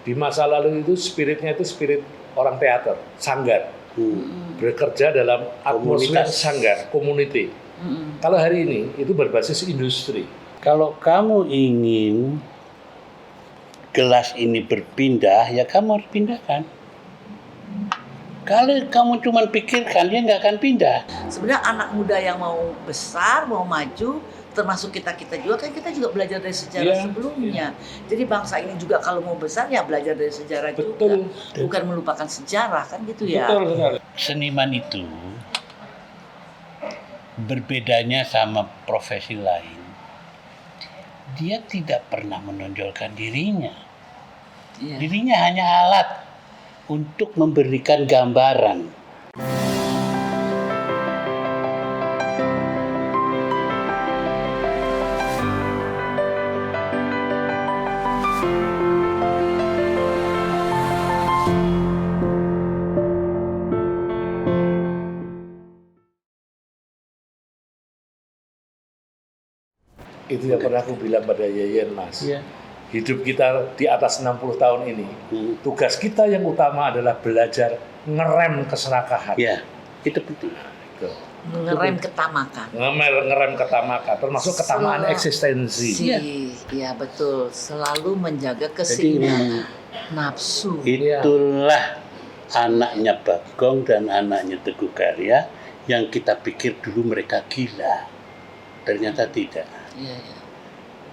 Di masa lalu itu spiritnya itu spirit orang teater, sanggar. Bekerja dalam atmosfer sanggar, community. Kalau hari ini itu berbasis industri. Kalau kamu ingin gelas ini berpindah, ya kamu harus pindahkan. Kalau kamu cuma pikirkan, dia nggak akan pindah. Sebenarnya anak muda yang mau besar, mau maju, termasuk kita juga kan kita juga belajar dari sejarah sebelumnya. Jadi bangsa ini juga kalau mau besar ya belajar dari sejarah juga. Bukan melupakan sejarah kan gitu ya. Betul. Seniman itu berbedanya sama profesi lain. Dia tidak pernah menonjolkan dirinya. Dirinya hanya alat untuk memberikan gambaran. Itu yang pernah aku bilang pada Yeyen, Mas. Iya. Hidup kita di atas 60 tahun ini, tugas kita yang utama adalah belajar ngerem keserakahan. Ya, itu penting. Ngerem ketamakan. Ngerem ketamakan, termasuk ketamaan eksistensi. Iya betul. Selalu menjaga keseimbangan nafsu. Itulah anaknya Bagong dan anaknya Teguh Karya yang kita pikir dulu mereka gila. Ternyata tidak. Iya.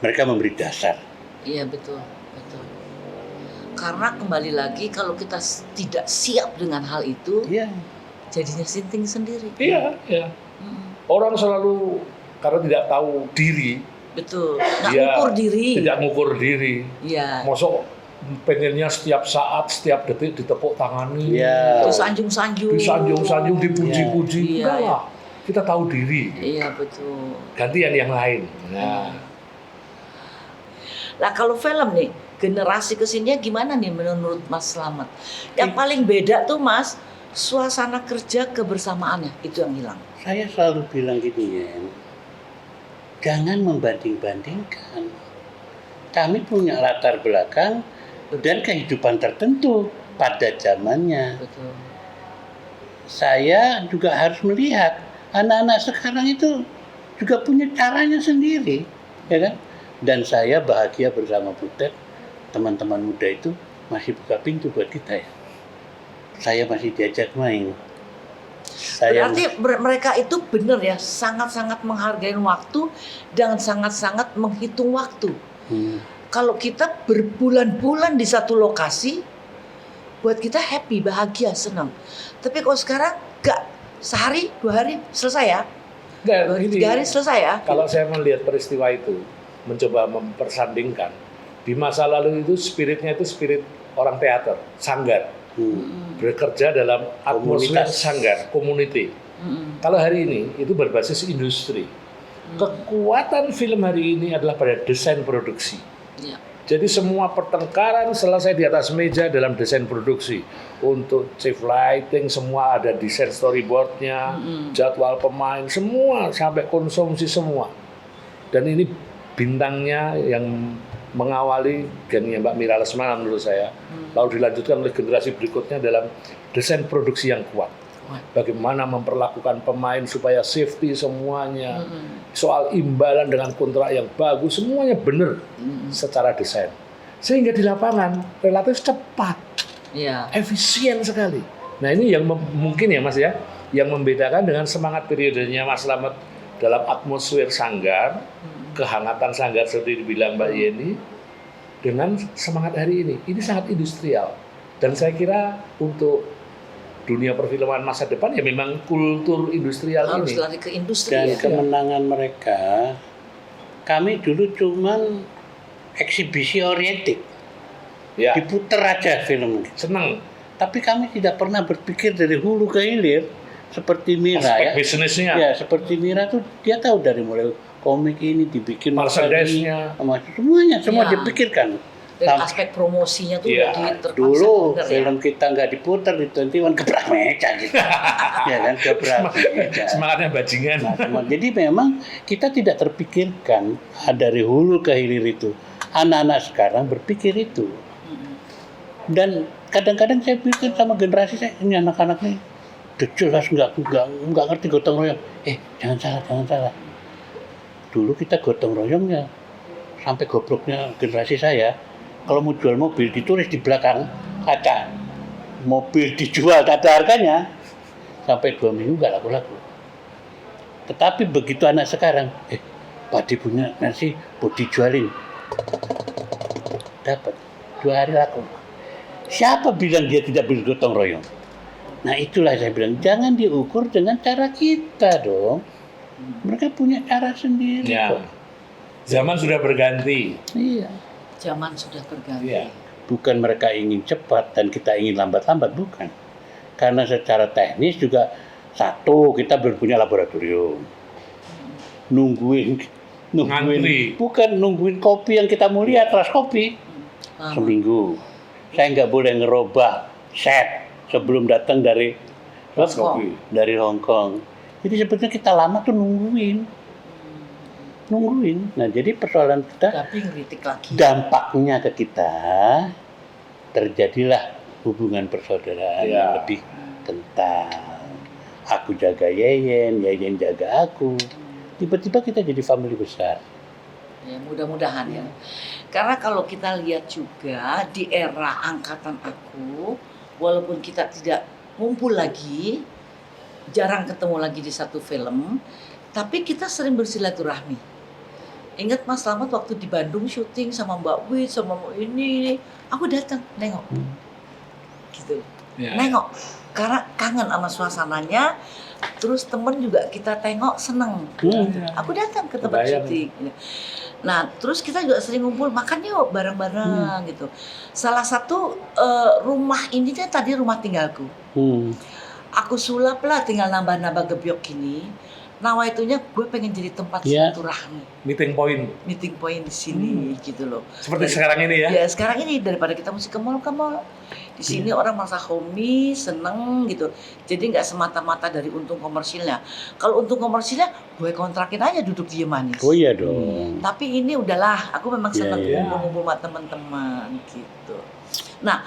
Mereka memberi dasar. Iya betul. Karena kembali lagi kalau kita tidak siap dengan hal itu, jadinya sinting sendiri. Iya. Orang selalu karena tidak tahu diri. Betul. Tidak ngukur diri. Iya. Masuk pengennya setiap saat, setiap detik ditepuk tangani. Disanjung-sanjung, dipuji-puji. Enggak lah. Kita tahu diri. Iya betul. Gantian yang lain. Nah kalau film nih, generasi kesininya gimana nih menurut Mas Slamet? Yang paling beda tuh Mas, suasana kerja kebersamaannya itu yang hilang. Saya selalu bilang gini ya, jangan membanding-bandingkan. Kami punya latar belakang dan kehidupan tertentu pada zamannya. Betul. Saya juga harus melihat anak-anak sekarang itu juga punya caranya sendiri, ya kan? Dan saya bahagia bersama Butet, teman-teman muda itu masih buka pintu buat kita ya. Saya masih diajak main. Berarti mereka itu benar ya, sangat-sangat menghargai waktu dan sangat-sangat menghitung waktu. Kalau kita berbulan-bulan di satu lokasi, buat kita happy, bahagia, senang. Tapi kalau sekarang enggak, sehari, 2 hari selesai ya. 2 hari selesai ya. Kalau saya melihat peristiwa itu, mencoba mempersandingkan, di masa lalu itu spiritnya itu spirit orang teater, sanggar. Bekerja dalam atmosfer sanggar, community. Kalau hari ini itu berbasis industri. Kekuatan film hari ini adalah pada desain produksi. Jadi semua pertengkaran selesai di atas meja dalam desain produksi. Untuk chief lighting semua ada desain storyboardnya, jadwal pemain semua sampai konsumsi semua. Dan ini bintangnya yang mengawali gengnya Mbak Mira Lesmana menurut saya. Lalu dilanjutkan oleh generasi berikutnya dalam desain produksi yang kuat. Bagaimana memperlakukan pemain supaya safety semuanya. Soal imbalan dengan kontrak yang bagus, semuanya benar secara desain. Sehingga di lapangan relatif cepat, efisien sekali. Nah ini yang mungkin ya Mas ya, yang membedakan dengan semangat periodenya Mas Slamet dalam atmosfer sanggar, kehangatan sanggar seperti dibilang Mbak Yeni, dengan semangat hari ini. Ini sangat industrial. Dan saya kira untuk dunia perfilman masa depan ya memang kultur industrial harus ini. Harus lari ke industri. Dan kemenangan mereka, kami dulu cuman eksibisi orientik. Diputar aja film. Senang. Tapi kami tidak pernah berpikir dari hulu ke hilir. Seperti Mira aspek bisnisnya. Ya, seperti Mira tuh dia tahu dari mulai komik ini dibikin merchandise-nya, semuanya semua dipikirkan. Dan aspek promosinya tuh dulu film kita nggak diputar di 21 gebrak meja gitu. Ya kan, gebrak meja. Semangatnya bajingan. Jadi memang kita tidak terpikirkan dari hulu ke hilir itu. Anak-anak sekarang berpikir itu. Dan kadang-kadang saya pikir sama generasi saya, ini anak-anak nih udah jelas nggak ngerti gotong royong. Jangan salah. Dulu kita gotong royongnya sampai gobloknya generasi saya. Kalau mau jual mobil ditulis di belakang kaca, mobil dijual tak ada harganya, sampai 2 minggu nggak laku-laku. Tetapi begitu anak sekarang, Pak Di punya nasi buat dijualin, dapat 2 hari laku. Siapa bilang dia tidak bergotong royong? Nah itulah saya bilang, jangan diukur dengan cara kita dong. Mereka punya cara sendiri Ya. kok. Zaman sudah berganti. Iya. Zaman sudah berganti. Iya. Bukan mereka ingin cepat dan kita ingin lambat-lambat, bukan. Karena secara teknis juga, satu, kita belum punya laboratorium. Nungguin, Ngantri. bukan nungguin kopi yang kita mau lihat, ras kopi. Lama. Seminggu. Saya nggak boleh ngerubah set sebelum datang dari Terus kopi. Hong Kong. Jadi sebetulnya kita lama tuh nungguin. Nah jadi persoalan kita, Tapi ngeritik lagi. dampaknya ke kita, terjadilah hubungan persaudaraan Ya. yang lebih kental. Aku jaga Yeyen jaga aku. Tiba-tiba kita jadi family besar. Ya, mudah-mudahan ya. Karena kalau kita lihat juga di era angkatan aku, walaupun kita tidak ngumpul lagi, jarang ketemu lagi di satu film, tapi kita sering bersilaturahmi. Ingat Mas Slamet waktu di Bandung syuting sama Mbak Wit, sama ini, aku datang nengok, gitu, Ya. nengok, karena kangen sama suasananya. Terus temen juga kita tengok seneng. Aku datang ke tempat Kebayang. syuting. Nah, terus kita juga sering ngumpul makan yuk bareng-bareng gitu. Salah satu rumah ini kan tadi rumah tinggalku. Aku sulap lah, tinggal nambah-nambah gebyok gini. Nawaitunya gue pengen jadi tempat Ya. silaturahmi, Meeting point. meeting point di sini gitu loh. Seperti sekarang ini ya. Ya sekarang ini daripada kita mesti ke mall, di sini orang merasa homey, seneng gitu. Jadi nggak semata-mata dari untung komersilnya. Kalau untung komersilnya, gue kontrakin aja duduk diem manis. Oh iya dong. Tapi ini udahlah, aku memang seneng Iya. ngumpul-ngumpul sama teman-teman gitu. Nah,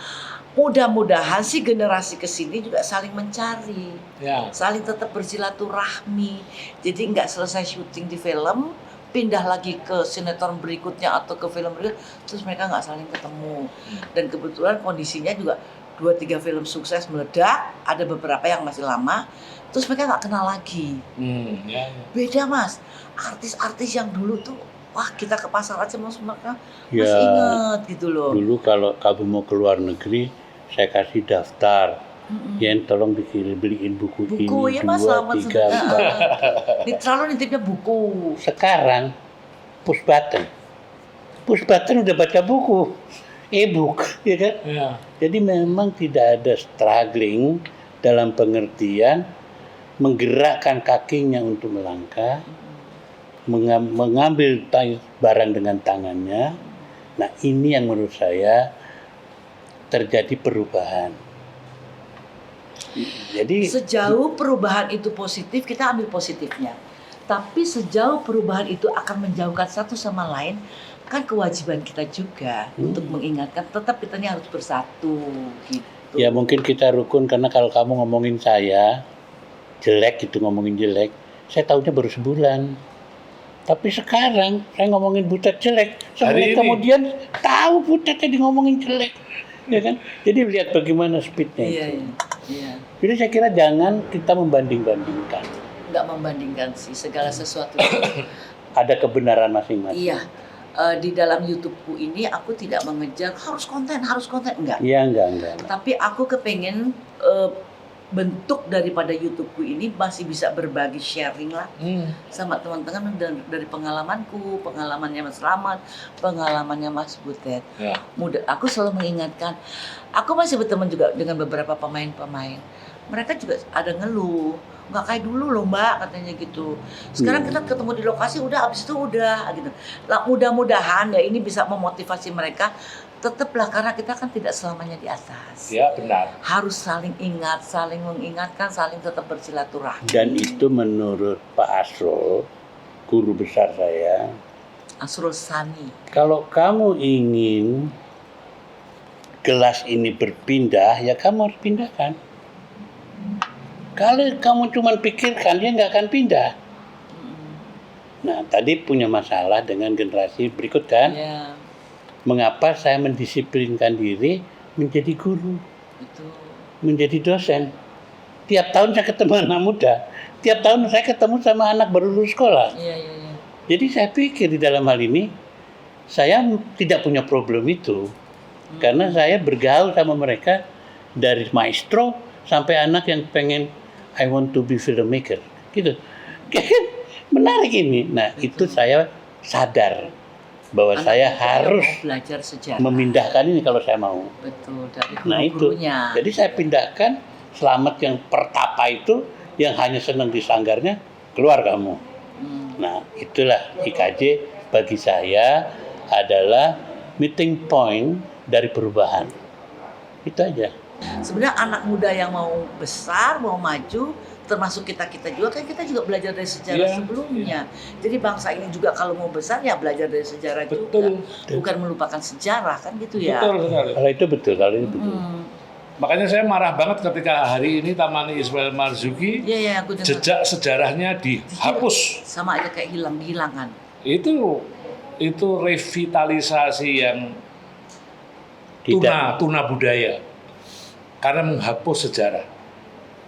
mudah-mudahan sih generasi kesini juga saling mencari, Ya. saling tetap bersilaturahmi. Jadi nggak selesai syuting di film, pindah lagi ke sinetron berikutnya atau ke film berikutnya, terus mereka nggak saling ketemu. Dan kebetulan kondisinya juga 2-3 film sukses meledak, ada beberapa yang masih lama, terus mereka nggak kenal lagi. Ya. Beda Mas, artis-artis yang dulu tuh, wah kita ke pasar aja mas mereka Ya. masih inget gitu loh. Dulu kalau kamu mau ke luar negeri, saya kasih daftar. Yen tolong beliin buku Buku ini, ya Mas, 2, selamat 3, 4. Terlalu nitipnya buku. Sekarang push button udah baca buku, e-book, ya kan? Ya. Jadi memang tidak ada struggling dalam pengertian menggerakkan kakinya untuk melangkah, mengambil barang dengan tangannya. Nah ini yang menurut saya terjadi perubahan. Jadi Sejauh perubahan itu positif, kita ambil positifnya. Tapi sejauh perubahan itu akan menjauhkan satu sama lain, kan kewajiban kita juga untuk mengingatkan tetap kita ini harus bersatu gitu. ya mungkin kita rukun karena kalau kamu ngomongin saya jelek gitu, ngomongin jelek, saya tahunya baru sebulan. Tapi sekarang saya ngomongin Butet jelek, Hari ini. sebulan kemudian tahu Butetnya di ngomongin jelek, ya kan? Jadi lihat bagaimana speednya Iya, itu. iya. Jadi saya kira jangan kita membanding-bandingkan. Nggak membandingkan sih segala sesuatu. Ada kebenaran masing-masing. Iya. Di dalam YouTubeku ini aku tidak mengejar harus konten, enggak. Iya, enggak. Tapi aku kepengen bentuk daripada YouTubeku ini masih bisa berbagi sharing lah sama teman-teman dari pengalamanku, pengalamannya Mas Slamet, pengalamannya Mas Butet. Ya. Aku selalu mengingatkan, aku masih berteman juga dengan beberapa pemain-pemain. Mereka juga ada ngeluh, nggak kayak dulu loh Mbak katanya gitu. Sekarang kita ketemu di lokasi udah, abis itu udah gitu. Nah, mudah-mudahan ya ini bisa memotivasi mereka. Tetaplah karena kita kan tidak selamanya di atas. Ya, benar. Harus saling ingat, saling mengingatkan, saling tetap bersilaturahmi. Dan itu menurut Pak Asrul, guru besar saya, Asrul Sani. kalau kamu ingin gelas ini berpindah, ya kamu harus pindahkan. Kalau kamu cuma pikirkan, dia nggak akan pindah. Nah, tadi punya masalah dengan generasi berikut kan? Ya, Mengapa saya mendisiplinkan diri menjadi guru, betul. menjadi dosen? Tiap tahun saya ketemu anak muda, tiap tahun saya ketemu sama anak baru lulus sekolah. Iya, iya, iya. Jadi saya pikir di dalam hal ini, saya tidak punya problem itu. Karena saya bergaul sama mereka dari maestro sampai anak yang pengen I want to be filmmaker. Gitu. Menarik ini. Nah, itu saya sadar bahwa Anak saya muda yang harus mau belajar sejarah. memindahkan ini kalau saya mau. Betul, dari Nah itu, guru-gurunya. jadi saya pindahkan Selamat yang pertapa itu, yang hanya senang di sanggarnya, keluar kamu. Nah itulah IKJ bagi saya adalah meeting point dari perubahan. Itu aja. Sebenarnya anak muda yang mau besar, mau maju, termasuk kita juga kan kita juga belajar dari sejarah Iya, sebelumnya. Jadi bangsa ini juga kalau mau besar ya belajar dari sejarah Betul. juga, bukan melupakan sejarah kan gitu ya. Betul sekali. Kalau itu betul, kalau itu betul. Makanya saya marah banget ketika hari ini Taman Ismail Marzuki Iya, ya, aku dengar. jejak sejarahnya dihapus. Sama aja kayak dihilangkan. Itu revitalisasi yang Tidak. tuna budaya. Karena menghapus sejarah.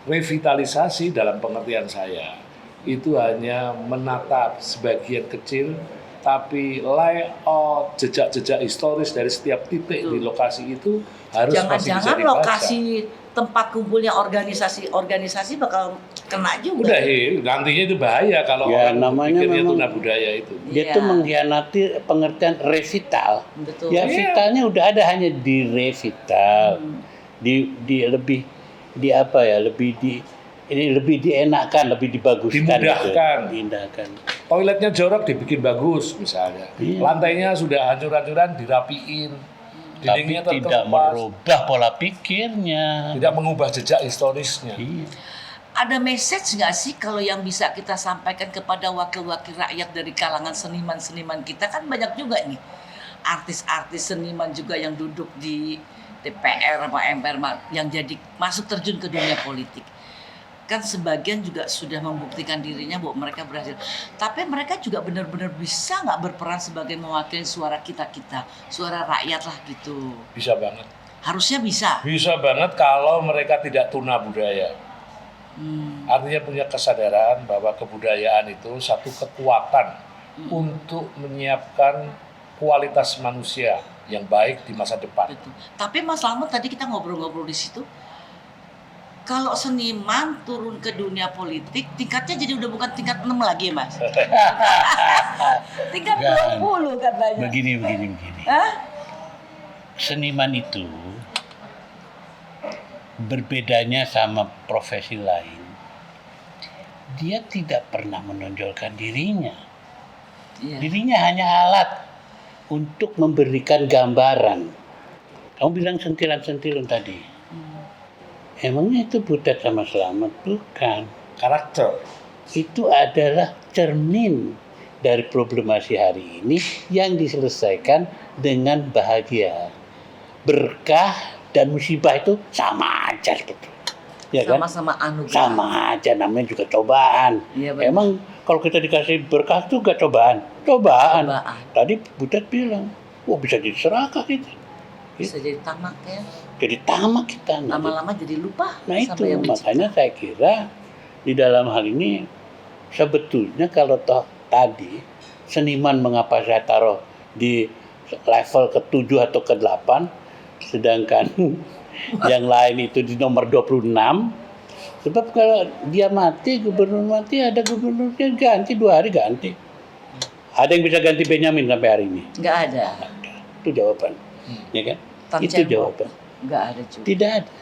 Revitalisasi dalam pengertian saya itu hanya menata sebagian kecil, tapi layout jejak-jejak historis dari setiap titik di lokasi itu harus masih bisa Jangan-jangan dibaca. lokasi tempat kumpulnya organisasi bakal kena juga. Udah, nantinya itu bahaya kalau Ya, orang namanya pikirnya memang- tuna budaya itu. Dia Iya. tuh mengkhianati pengertian revital. Betul. Ya Iya. vitalnya udah ada, hanya di revital, di lebih di apa ya, lebih dienakkan, lebih dibaguskan, Dimudahkan. gitu. Diindahkan. Toiletnya jorok dibikin bagus misalnya. Iya. Lantainya sudah hancur-hancuran dirapiin. Tapi Dindingnya tidak terkelupas. merubah pola pikirnya. Tidak mengubah jejak historisnya. Iya. Ada message nggak sih kalau yang bisa kita sampaikan kepada wakil-wakil rakyat dari kalangan seniman-seniman kita? Kan banyak juga nih artis-artis seniman juga yang duduk di DPR sama MPR yang jadi masuk terjun ke dunia politik. Kan sebagian juga sudah membuktikan dirinya bahwa mereka berhasil. Tapi mereka juga benar-benar bisa nggak berperan sebagai mewakili suara kita-kita, suara rakyat lah gitu. Bisa banget. Harusnya bisa. Bisa banget kalau mereka tidak tuna budaya. Artinya punya kesadaran bahwa kebudayaan itu satu kekuatan untuk menyiapkan kualitas manusia yang baik di masa depan. Betul. Tapi Mas Slamet tadi kita ngobrol-ngobrol di situ, kalau seniman turun ke dunia politik, tingkatnya jadi udah bukan tingkat 6 lagi, Mas. Tingkat Bukan. 20 katanya. Begini. Hah? Seniman itu berbedanya sama profesi lain. Dia tidak pernah menonjolkan dirinya. Iya. Dirinya hanya alat untuk memberikan gambaran. Kamu bilang sentilan-sentilun tadi. Emangnya itu Butet sama Selamat? Bukan. Karakter. Itu adalah cermin dari problemasi hari ini yang diselesaikan dengan bahagia. Berkah dan musibah itu sama aja sebetulnya. Ya kan? Sama-sama anugerah. Sama aja, namanya juga cobaan. Iya, benar. Emang kalau kita dikasih berkah itu gak cobaan? Cobaan. Cobaan. Tadi Butet bilang, wah bisa jadi serakah kita. Bisa jadi tamak ya. Jadi tamak kita. Lama-lama jadi lupa. Nah itu sama yang makanya saya kira di dalam hal ini sebetulnya kalau toh tadi seniman mengapa saya taruh di level ke-7 atau ke-8 sedangkan yang lain itu di nomor 26, sebab kalau dia mati, gubernur mati, ada gubernurnya ganti 2 hari ganti. Ada yang bisa ganti Benyamin sampai hari ini? Nggak ada. Itu jawaban, ya kan? Tan Itu Cembo. jawaban. Nggak ada juga. Tidak ada.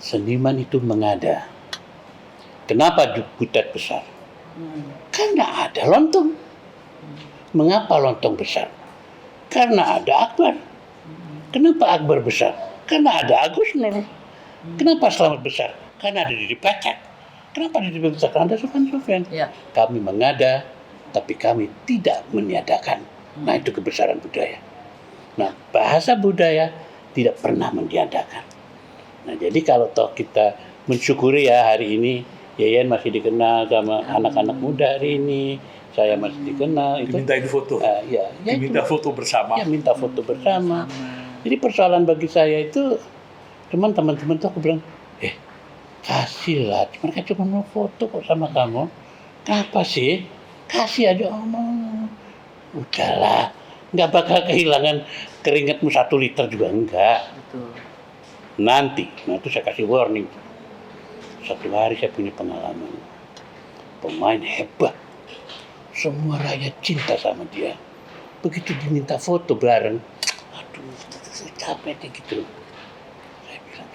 Seniman itu mengada. Kenapa Butet besar? Karena ada lontong. Mengapa lontong besar? Karena ada Akbar. Kenapa Akbar besar? Karena ada Agus Nur. Kenapa Selamat besar? Karena ada Didi Pacak. Kenapa Didi besar? Karena ada Sufyan. Ya. Kami mengada, tapi kami tidak meniadakan. Nah itu kebesaran budaya. Nah bahasa budaya tidak pernah mentiadakan. Nah, jadi kalau toh kita mensyukuri ya hari ini Yayan masih dikenal sama anak-anak muda hari ini, saya masih dikenal itu. Dimintain foto. Ya Diminta foto bersama. Ya, minta foto bersama. Jadi persoalan bagi saya itu, teman-teman tuh aku bilang, kasihlah, mereka cuma mau foto kok sama kamu. Kenapa sih? Kasih aja omong. Udahlah, nggak bakal kehilangan keringatmu 1 liter juga enggak. Betul. Nanti saya kasih warning. Satu hari saya punya pengalaman. Pemain hebat. Semua rakyat cinta sama dia. Begitu diminta foto bareng, aduh, saya capek deh gitu. Saya bilang,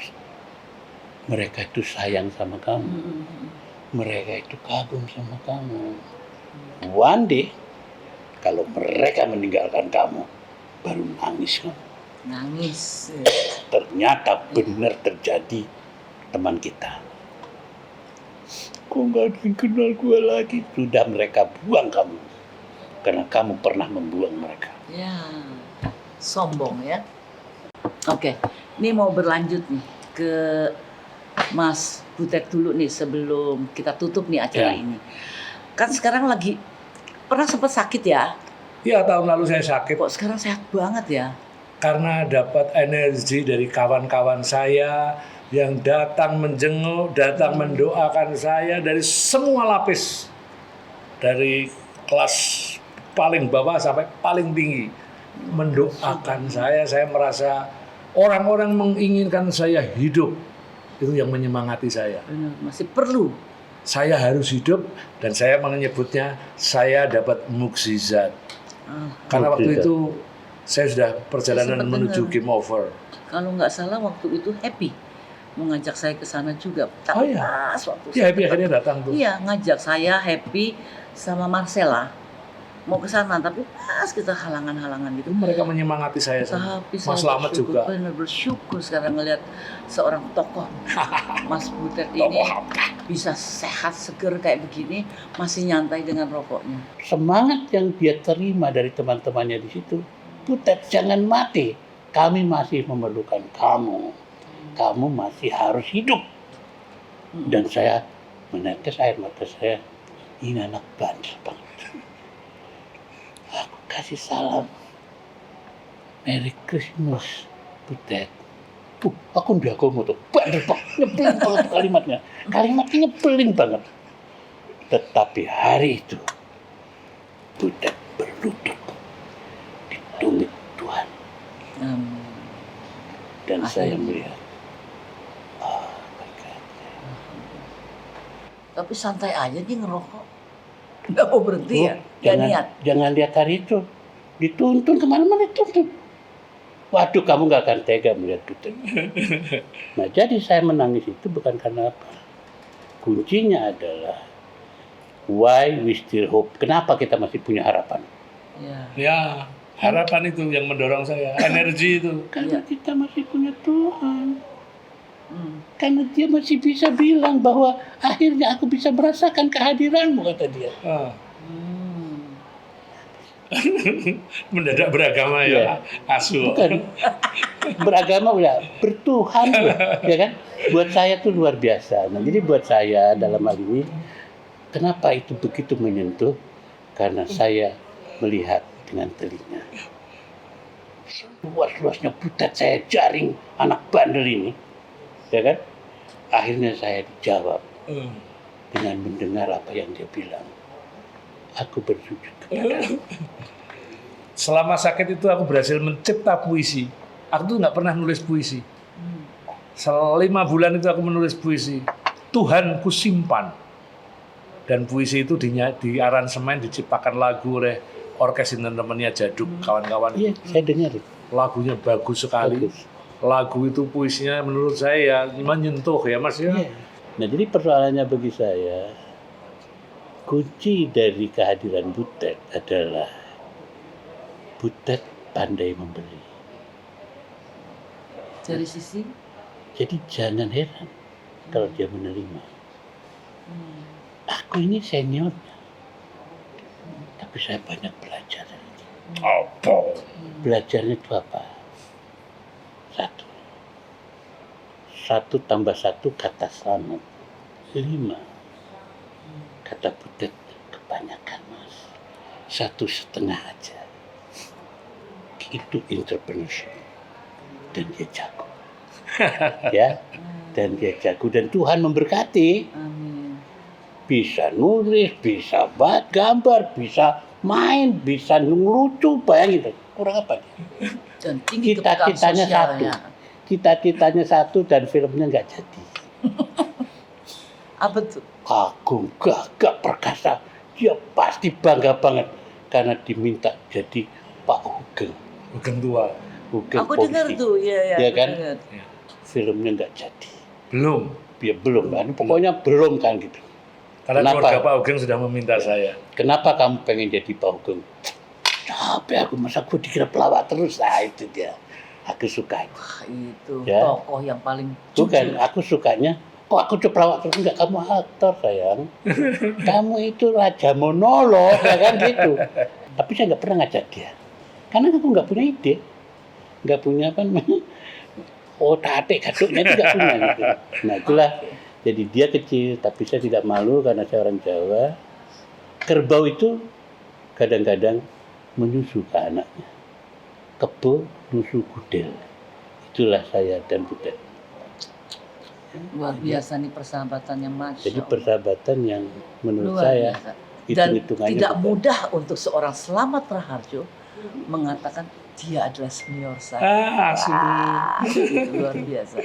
mereka itu sayang sama kamu. Mereka itu kagum sama kamu. One day, kalau mereka meninggalkan kamu, baru nangis kamu. Nangis. Ternyata benar terjadi teman kita. Kok nggak ada yang kenal gue lagi? Sudah mereka buang kamu. Karena kamu pernah membuang mereka. Ya, sombong ya. Oke, ini mau berlanjut nih ke Mas Butet dulu nih sebelum kita tutup nih acara ini. Kan sekarang lagi pernah sempat sakit ya? Iya, tahun lalu saya sakit. Kok sekarang sehat banget ya? Karena dapat energi dari kawan-kawan saya yang datang menjenguk, datang mendoakan saya dari semua lapis. Dari kelas paling bawah sampai paling tinggi. Mendoakan saya merasa orang-orang menginginkan saya hidup. Itu yang menyemangati saya. Benar, masih perlu. Saya harus hidup dan saya menyebutnya saya dapat mukjizat. Karena waktu itu saya sudah perjalanan menuju game over. Kalau nggak salah waktu itu Happy mengajak saya ke sana juga. Oh iya. Pas waktu Ya, Happy akhirnya datang tuh. Iya, ngajak saya, Happy, sama Marcella mau ke sana, tapi pas kita halangan-halangan gitu. Mereka menyemangati saya. Tapi Mas Slamet juga. Benar bersyukur sekarang ngelihat seorang tokoh Mas Butet ini bisa sehat seger kayak begini, masih nyantai dengan rokoknya. Semangat yang dia terima dari teman-temannya di situ, Butet jangan mati. Kami masih memerlukan kamu. Kamu masih harus hidup. Dan saya menetes air mata saya. Ini anak bandel banget. Aku kasih salam. Merry Christmas, Butet. Aku udah ngomong tuh. Bandel banget. Nyebelin banget kalimatnya. Kalimatnya nyebelin banget. Tetapi hari itu, Butet berlutut di tumit Tuhan. Dan saya melihat, tapi santai aja dia ngerokok. Nggak mau berhenti ya? Nggak niat? Jangan lihat hari itu. Dituntun kemana-mana dituntun. Waduh, kamu nggak akan tega melihat Butet. Nah, jadi saya menangis itu bukan karena apa. Kuncinya adalah why we still hope. Kenapa kita masih punya harapan? Ya, harapan itu yang mendorong saya. Energi itu. Karena kita masih punya Tuhan. Karena dia masih bisa bilang bahwa akhirnya aku bisa merasakan kehadiranmu, kata dia. Mendadak beragama ya, asu. Bukan. Beragama ya, bertuhan ya kan? Buat saya tuh luar biasa. Nah, jadi buat saya dalam hal ini, kenapa itu begitu menyentuh? Karena saya melihat dengan telinga. Luas-luasnya Butet saya jaring anak bandel ini. Ya kan? Akhirnya saya dijawab dengan mendengar apa yang dia bilang. Aku bersujud kepada. Selama sakit itu aku berhasil mencipta puisi. Aku tuh nggak pernah nulis puisi. Selama 5 bulan itu aku menulis puisi. Tuhan ku simpan. Dan puisi itu di aransemen, diciptakan lagu oleh orkes teman-temannya Jaduk, kawan-kawan. Iya, saya dengar. Lagunya bagus sekali. Bagus. Lagu itu puisinya menurut saya menyentuh ya Mas ya. Iya. Nah, jadi persoalannya bagi saya, kunci dari kehadiran Butet adalah Butet pandai memberi. Dari sisi? Jadi jangan heran kalau dia menerima. Aku ini seniornya, tapi saya banyak belajar dari dia. Belajarnya itu apa? Satu, 1 tambah 1 kata Slamet 5. Kata Butet, kebanyakan Mas. 1,5 aja. Itu entrepreneurship. Dan dia jago. Ya, dan dia jago. Dan Tuhan memberkati. Amin. Bisa nulis, bisa buat gambar, bisa main, bisa ngelucu. Bayangin, kurang apa dia? Dan tinggi kepekaan Cita-citanya satu. sosialnya. Cita-citanya satu dan filmnya nggak jadi. Apa tuh? Agung, gagah, perkasa. Dia pasti bangga banget karena diminta jadi Pak Hugeng. Bukan tua. Hugeng Aku polisi. dengar tuh, iya Iya aku kan? dengar. Filmnya nggak jadi. Belum. Ya belum kan, pokoknya belum kan gitu. Karena Kenapa? keluarga Pak Hugeng sudah meminta saya. Kenapa kamu pengen jadi Pak Hugeng? Capek aku, masa aku dikira pelawak terus. Nah itu dia, aku suka itu. Wah, itu Ya. tokoh yang paling Bukan, jujur. aku sukanya, kok aku coba pelawak terus? Enggak, kamu aktor sayang. Kamu itu raja monolog, ya kan gitu. Tapi saya nggak pernah ngajak dia. Karena aku nggak punya ide. Nggak punya apa namanya, otak-atik gaduknya itu nggak punya. Gitu. Nah itulah, jadi dia kecil, tapi saya tidak malu karena saya orang Jawa. Kerbau itu kadang-kadang menyusu ke anaknya. Kebo, nusu gudel. Itulah saya dan Butet. Luar biasa nih persahabatannya, Mas. Jadi persahabatan yang menurut Luar saya biasa. Dan hitung-hitungannya tidak bukan. mudah untuk seorang Slamet Raharjo mengatakan dia adalah senior saya. Asli. Wah, itu luar biasa.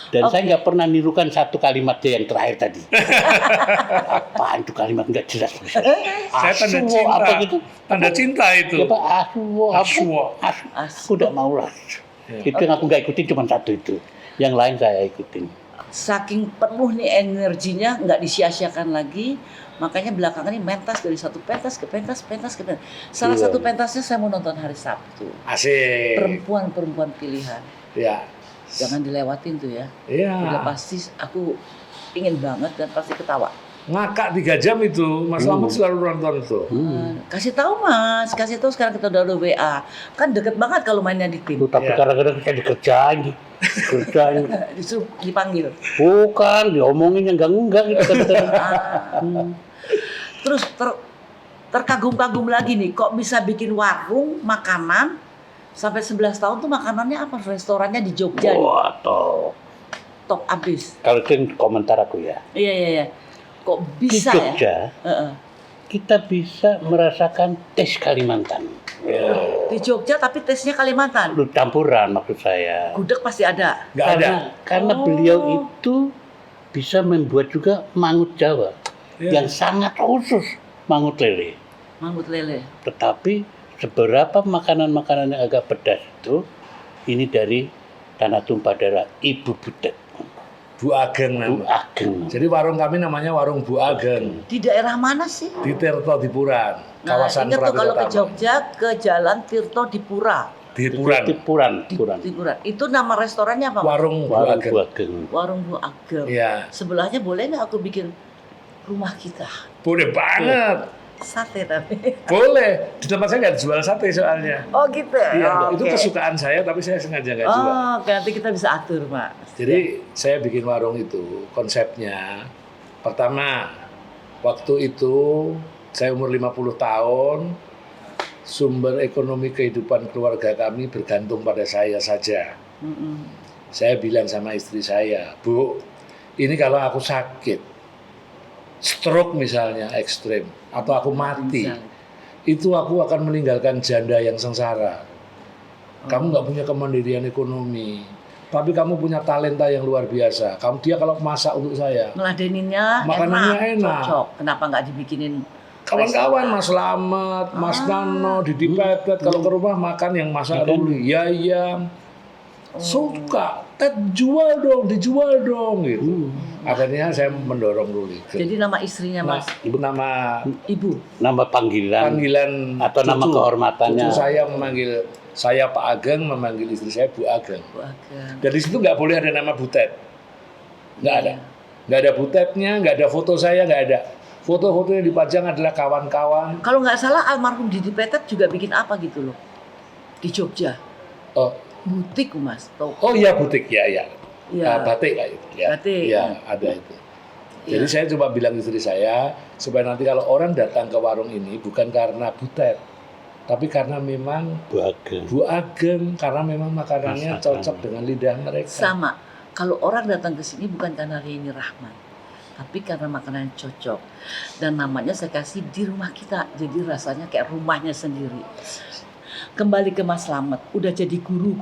Dan Oke. saya nggak pernah nirukan satu kalimat dia yang terakhir tadi. Apaan itu kalimat nggak jelas. Saya tanda Asuwo, cinta. apa gitu? Tanda cinta itu. Ya Pak, asuwo, apa? Asuwo. Aku udah mau lah. Itu yang aku nggak ikutin cuma satu itu. Yang lain saya ikutin. Saking penuh nih energinya, nggak disia-siakan lagi. Makanya belakangan ini mentas dari satu pentas ke pentas. Salah Iya. satu pentasnya saya mau nonton hari Sabtu. Asik. Perempuan-perempuan pilihan. Ya. Jangan dilewatin tuh ya. Iya. Udah pasti aku ingin banget dan pasti ketawa. Ngakak 3 jam itu. Mas Slamet selalu nonton tuh. Kasih tahu Mas, kasih tahu sekarang kita udah ada WA. Kan deket banget kalau mainnya di tim. Tapi Iya. kadang-kadang saya dikerjain. Kerjain. Disuruh dipanggil. Bukan, diomongin yang enggak gitu kadang-kadang. Terus terkagum-kagum lagi nih, kok bisa bikin warung makanan sampai 11 tahun tuh makanannya apa? Restorannya di Jogja nih, Wah, toh. top abis. Kalau itu komentar aku ya. Iya. Kok Di bisa ya? Jogja, Heeh. kita bisa merasakan tes Kalimantan. Di Jogja tapi tesnya Kalimantan. Lu campuran maksud saya. Gudeg pasti ada. Nggak ada. Karena Oh. beliau itu bisa membuat juga mangut Jawa Iya. yang sangat khusus, mangut lele. Mangut lele. Tetapi seberapa makanan-makanan yang agak pedas itu ini dari tanah tumpah darah Ibu Butet, Bu Ageng Bu namanya. Ageng. Jadi warung kami namanya warung Bu Ageng. Di daerah mana sih? Di Tirto Dipuran. Nah, Kawasan ingat tuh kalau ke Pratama. Jogja ke Jalan Tirto Dipura. Dipuran. Tipuran. Dipuran. Itu nama restorannya apa? Mas? Warung Bu Warung Ageng. Bu Ageng. Warung Bu Ageng. Iya. Sebelahnya boleh nggak aku bikin rumah kita? Boleh banget. Sate tapi. Boleh. Di tempat saya nggak jual sate soalnya. Oh gitu. Iya, Oke. itu kesukaan saya tapi saya sengaja nggak jual. Oh, oke, nanti kita bisa atur, Mas. Jadi saya bikin warung itu konsepnya pertama waktu itu saya umur 50 tahun, sumber ekonomi kehidupan keluarga kami bergantung pada saya saja. Mm-mm. Saya bilang sama istri saya, Bu, ini kalau aku sakit, stroke misalnya ekstrim, atau aku mati, Misalnya. itu aku akan meninggalkan janda yang sengsara. Kamu nggak punya kemandirian ekonomi, tapi kamu punya talenta yang luar biasa. Dia kalau masak untuk saya, Ngeladeninnya Makanannya enak. cocok. Kenapa nggak dibikinin kawan-kawan Mas Slamet, Mas Nano, Didi Petet, kalau ke rumah makan yang masak dulu. Iya. Suka, Ted jual dong, dijual dong gitu. Akhirnya saya mendorong Ruli. Jadi nama istrinya Mas Nama Ibu. Nama panggilan panggilan atau nama cucu. kehormatannya. Cucu saya memanggil saya Pak Ageng, memanggil istri saya Bu Ageng. Bu Ageng. Dan di situ nggak boleh ada nama Butet, nggak ada, Iya. nggak ada Butetnya, nggak ada foto saya, nggak ada. Foto-foto yang dipajang adalah kawan-kawan. Kalau nggak salah almarhum Didi Petet juga bikin apa gitu loh di Jogja. Oh, Butik Mas. Toko. oh iya butik ya. Iya. batik kayak itu. Ya, Batik. ya ada itu. Jadi Iya. saya coba bilang istri saya supaya nanti kalau orang datang ke warung ini bukan karena butet, tapi karena memang Bu Ageng, karena memang makanannya Masakan. cocok dengan lidah mereka. Sama. Kalau orang datang ke sini bukan karena Rini Rahman, tapi karena makanan cocok. Dan namanya saya kasih di rumah kita, jadi rasanya kayak rumahnya sendiri. Kembali ke Mas Slamet, udah jadi guru.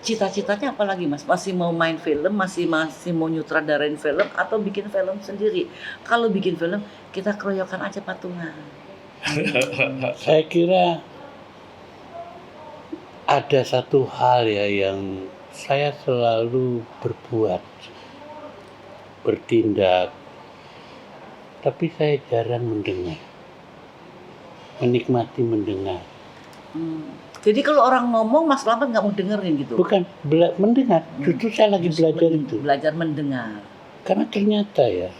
Cita-citanya apa lagi Mas? Masih mau main film, masih mau nyutradarain film atau bikin film sendiri? Kalau bikin film, kita keroyokan aja patungan. Saya kira ada satu hal ya yang saya selalu berbuat, bertindak, tapi saya jarang mendengar, menikmati mendengar. Jadi kalau orang ngomong, Mas Slamet nggak mau dengerin gitu? Bukan mendengar, justru saya lagi belajar itu. Belajar mendengar. Karena ternyata ya,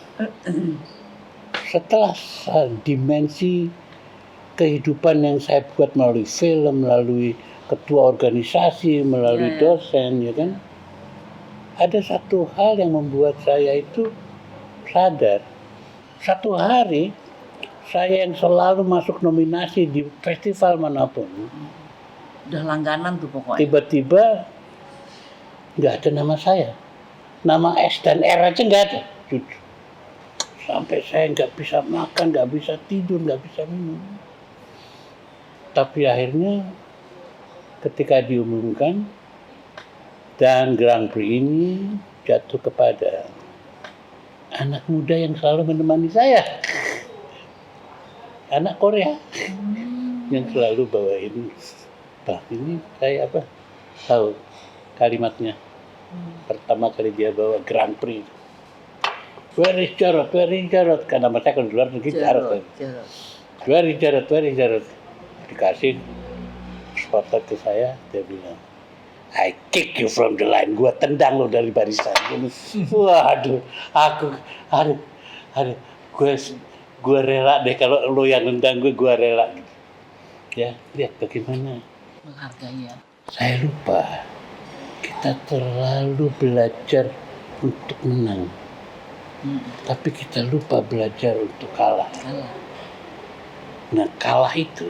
setelah dimensi kehidupan yang saya buat melalui film, melalui ketua organisasi, melalui dosen, ya kan, ada satu hal yang membuat saya itu sadar. Satu hari saya yang selalu masuk nominasi di festival manapun, Udah langganan tuh pokoknya. tiba-tiba nggak ada nama saya, nama S dan R aja nggak ada. Sampai saya nggak bisa makan, nggak bisa tidur, nggak bisa minum. Tapi akhirnya ketika diumumkan dan Grand Prix ini jatuh kepada anak muda yang selalu menemani saya, anak Korea yang selalu bawain. Ini saya tahu kalimatnya pertama kali dia bawa Grand Prix. Where is Jarod? Karena saya kan di luar negeri Jarod. Where is Jarod? Dikasih spotlight ke saya, dia bilang, I kick you from the line, gua tendang lo dari barisan. Waduh, gue rela deh kalau lo yang nendang gue rela. Ya, lihat bagaimana Menghargai ya. saya lupa, kita terlalu belajar untuk menang, tapi kita lupa belajar untuk kalah. Nah, kalah itu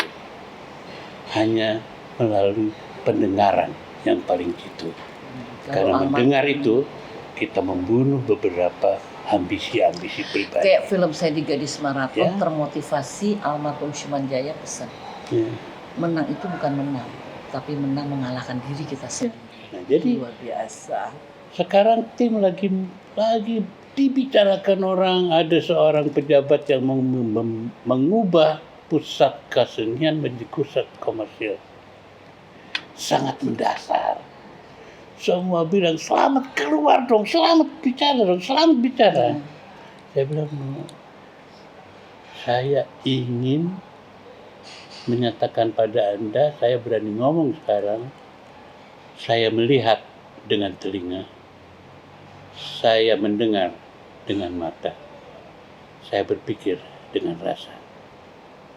hanya melalui pendengaran yang paling jitu. Karena mendengar itu kita membunuh beberapa ambisi-ambisi pribadi. Kayak film saya di Gadis Maraton, Ya. termotivasi almarhum Shumanjaya pesan. Ya. Menang itu bukan menang, tapi menang mengalahkan diri kita sendiri. Nah, jadi Luar biasa. sekarang tim lagi dibicarakan orang, ada seorang pejabat yang mengubah pusat kesenian menjadi pusat komersil. Sangat mendasar. Semua bilang, selamat keluar dong, selamat bicara. Saya bilang, saya ingin menyatakan pada Anda, saya berani ngomong sekarang, saya melihat dengan telinga, saya mendengar dengan mata, saya berpikir dengan rasa.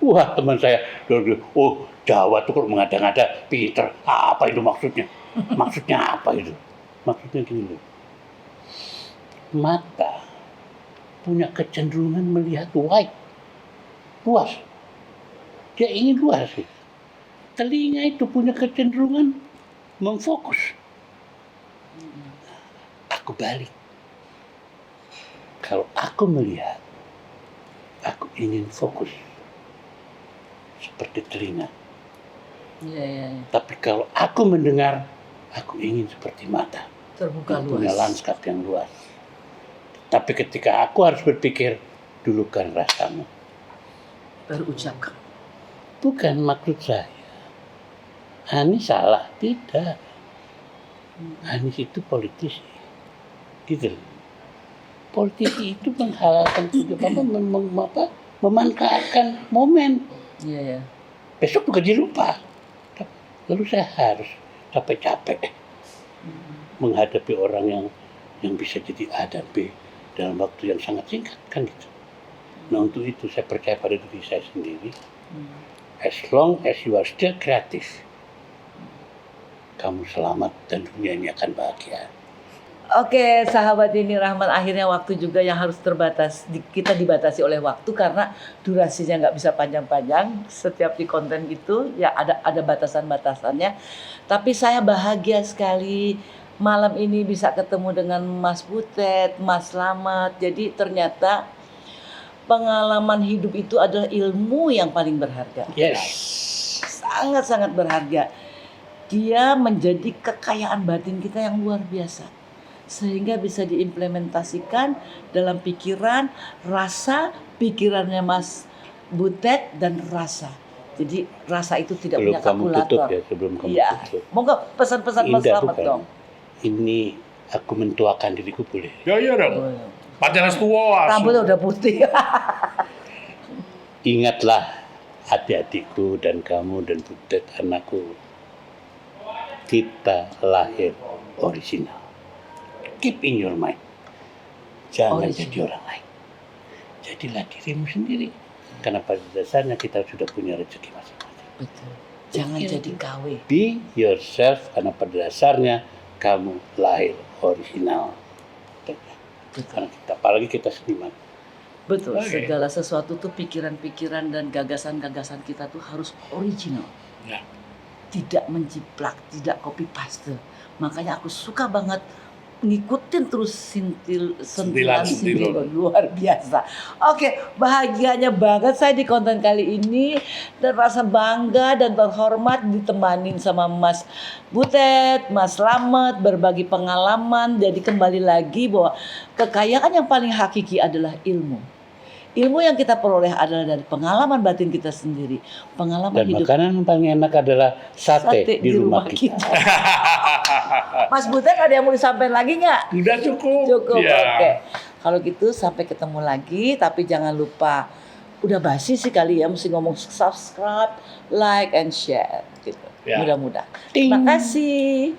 Wah, teman saya, oh Jawa tuh kalau mengada-ngada, pinter, apa itu maksudnya? Maksudnya apa itu? Maksudnya gini loh, mata punya kecenderungan melihat wide, luas. Dia ingin luas. Telinga itu punya kecenderungan memfokus. Aku balik. Kalau aku melihat, aku ingin fokus seperti telinga. Iya. Tapi kalau aku mendengar, aku ingin seperti mata. Terbuka Punya luas. lanskap yang luas. Tapi ketika aku harus berpikir, dulukan rasamu. Baru ucapkan. Bukan maksud saya. Anies salah, tidak. Anies itu politisi. Gitu. Politisi itu menghalalkan memanfaatkan momen. Iya. Besok juga dia lupa. Lalu saya harus capek-capek menghadapi orang yang bisa jadi A dan B dalam waktu yang sangat singkat, kan gitu. Nah, untuk itu saya percaya pada diri saya sendiri. As long as you are still creative, kamu selamat dan dunia ini akan bahagia. Oke, sahabat ini Rahman, akhirnya waktu juga yang harus terbatas. Kita dibatasi oleh waktu karena durasinya nggak bisa panjang-panjang. Setiap di konten gitu ya ada batasan-batasannya. Tapi saya bahagia sekali malam ini bisa ketemu dengan Mas Butet, Mas Slamet. Jadi ternyata pengalaman hidup itu adalah ilmu yang paling berharga. Yes. Sangat-sangat berharga. Dia menjadi kekayaan batin kita yang luar biasa. Sehingga bisa diimplementasikan dalam pikiran, rasa, pikirannya Mas Butet dan rasa. Jadi rasa itu tidak Sebelum punya kamu kalkulator. tutup ya, sebelum kamu Iya. tutup. Monggo pesan-pesan Mas Indah Slamet bukan? dong. Ini aku mentuakan diriku boleh. Ya iya dong. Pacaran tua. Rambutnya udah putih. Ingatlah adik-adikku dan kamu dan Butet anakku. Kita lahir original. Keep in your mind. Jangan Original. jadi orang lain. Jadilah dirimu sendiri. Karena pada dasarnya kita sudah punya rezeki masing-masing. Betul. Jangan Iya, jadi KW. Be yourself karena pada dasarnya kamu lahir original. Karena kita, apalagi kita seniman. Betul. Oke. Segala sesuatu tuh pikiran-pikiran dan gagasan-gagasan kita tuh harus original. Ya. Tidak menjiplak, tidak copy paste. Makanya aku suka banget ngikutin terus sentilan luar biasa. Oke, bahagianya banget saya di konten kali ini dan rasa bangga dan terhormat ditemanin sama Mas Butet, Mas Slamet, berbagi pengalaman. Jadi kembali lagi bahwa kekayaan yang paling hakiki adalah ilmu. Ilmu yang kita peroleh adalah dari pengalaman batin kita sendiri, pengalaman Dan hidup. makanan yang paling enak adalah sate di rumah kita. Mas Butet ada yang mau disampaikan lagi nggak? Udah cukup. Cukup, Ya. oke. Kalau gitu sampai ketemu lagi, tapi jangan lupa, udah basi sih kali ya, mesti ngomong subscribe, like, and share gitu. Ya. Mudah-mudahan. Ting. Terima kasih.